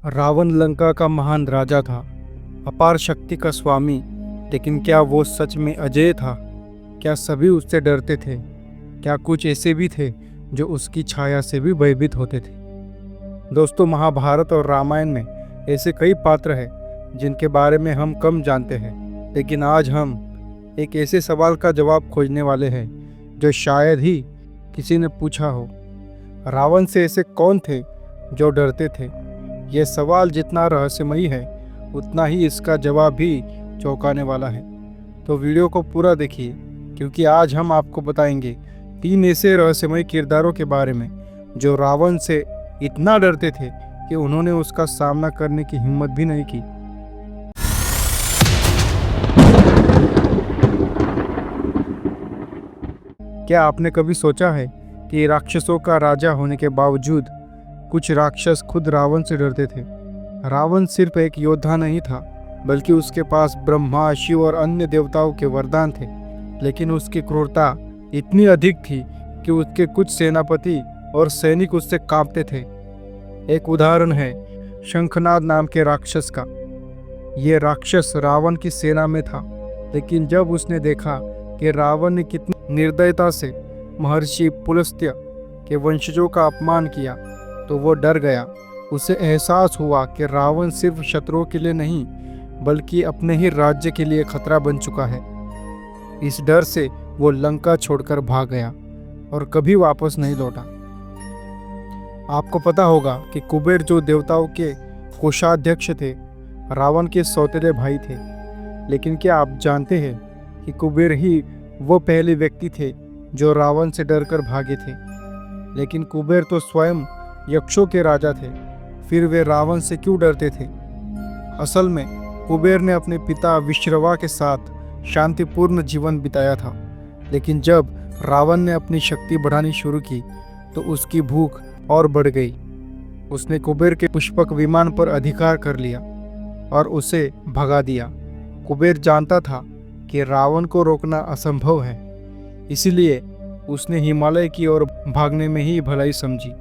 रावण लंका का महान राजा था, अपार शक्ति का स्वामी। लेकिन क्या वो सच में अजेय था? क्या सभी उससे डरते थे? क्या कुछ ऐसे भी थे जो उसकी छाया से भी भयभीत होते थे? दोस्तों, महाभारत और रामायण में ऐसे कई पात्र हैं जिनके बारे में हम कम जानते हैं, लेकिन आज हम एक ऐसे सवाल का जवाब खोजने वाले हैं जो शायद ही किसी ने पूछा हो। रावण से ऐसे कौन थे जो डरते थे? यह सवाल जितना रहस्यमयी है, उतना ही इसका जवाब भी चौंकाने वाला है। तो वीडियो को पूरा देखिए, क्योंकि आज हम आपको बताएंगे 3 ऐसे रहस्यमयी किरदारों के बारे में जो रावण से इतना डरते थे कि उन्होंने उसका सामना करने की हिम्मत भी नहीं की। क्या आपने कभी सोचा है कि राक्षसों का राजा होने के बावजूद कुछ राक्षस खुद रावण से डरते थे? रावण सिर्फ एक योद्धा नहीं था, बल्कि उसके पास ब्रह्मा, शिव और अन्य देवताओं के वरदान थे। लेकिन उसकी क्रूरता इतनी अधिक थी कि उसके कुछ सेनापति और सैनिक उससे कांपते थे। एक उदाहरण है शंखनाद नाम के राक्षस का। ये राक्षस रावण की सेना में था, लेकिन जब उसने देखा कि रावण ने कितनी निर्दयता से महर्षि पुलस्त्य के वंशजों का अपमान किया, तो वो डर गया। उसे एहसास हुआ कि रावण सिर्फ शत्रुओं के लिए नहीं, बल्कि अपने ही राज्य के लिए खतरा बन चुका है। इस डर से वो लंका छोड़कर भाग गया और कभी वापस नहीं लौटा। आपको पता होगा कि कुबेर, जो देवताओं के कोषाध्यक्ष थे, रावण के सौतेले भाई थे। लेकिन क्या आप जानते हैं कि कुबेर ही वो पहले व्यक्ति थे जो रावण से डरकर भागे थे? लेकिन कुबेर तो स्वयं यक्षों के राजा थे, फिर वे रावण से क्यों डरते थे? असल में कुबेर ने अपने पिता विश्रवा के साथ शांतिपूर्ण जीवन बिताया था, लेकिन जब रावण ने अपनी शक्ति बढ़ानी शुरू की तो उसकी भूख और बढ़ गई। उसने कुबेर के पुष्पक विमान पर अधिकार कर लिया और उसे भगा दिया। कुबेर जानता था कि रावण को रोकना असंभव है, इसीलिए उसने हिमालय की ओर भागने में ही भलाई समझी।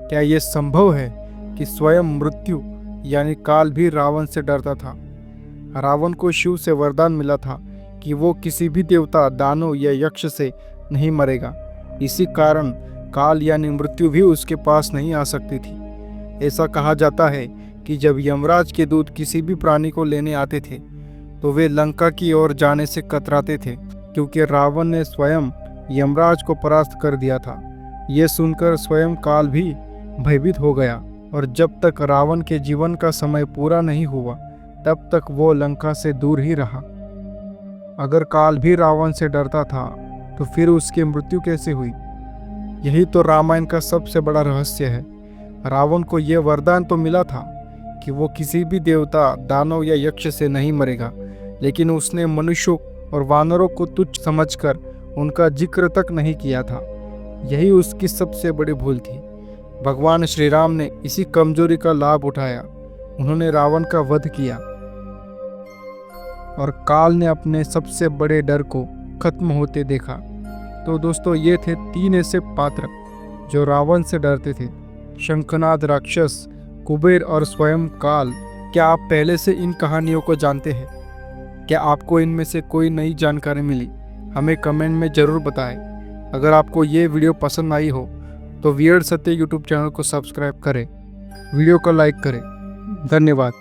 क्या यह संभव है कि स्वयं मृत्यु यानी काल भी रावण से डरता था? रावण को शिव से वरदान मिला था कि वो किसी भी देवता, दानव या यक्ष से नहीं मरेगा। इसी कारण काल यानी मृत्यु भी उसके पास नहीं आ सकती थी। ऐसा कहा जाता है कि जब यमराज के दूत किसी भी प्राणी को लेने आते थे, तो वे लंका की ओर जाने से कतराते थे, क्योंकि रावण ने स्वयं यमराज को परास्त कर दिया था। ये सुनकर स्वयं काल भी भयभीत हो गया, और जब तक रावण के जीवन का समय पूरा नहीं हुआ, तब तक वो लंका से दूर ही रहा। अगर काल भी रावण से डरता था, तो फिर उसकी मृत्यु कैसे हुई? यही तो रामायण का सबसे बड़ा रहस्य है। रावण को यह वरदान तो मिला था कि वो किसी भी देवता, दानव या यक्ष से नहीं मरेगा, लेकिन उसने मनुष्यों और वानरों को तुच्छ समझकर उनका जिक्र तक नहीं किया था। यही उसकी सबसे बड़ी भूल थी। भगवान श्री राम ने इसी कमजोरी का लाभ उठाया। उन्होंने रावण का वध किया और काल ने अपने सबसे बड़े डर को खत्म होते देखा। तो दोस्तों, ये थे 3 ऐसे पात्र जो रावण से डरते थे: शंखनाद राक्षस, कुबेर और स्वयं काल। क्या आप पहले से इन कहानियों को जानते हैं? क्या आपको इनमें से कोई नई जानकारी मिली? हमें कमेंट में ज़रूर बताएं। अगर आपको ये वीडियो पसंद आई हो तो वियर्ड सत्य यूट्यूब चैनल को सब्सक्राइब करें, वीडियो को लाइक करें। धन्यवाद।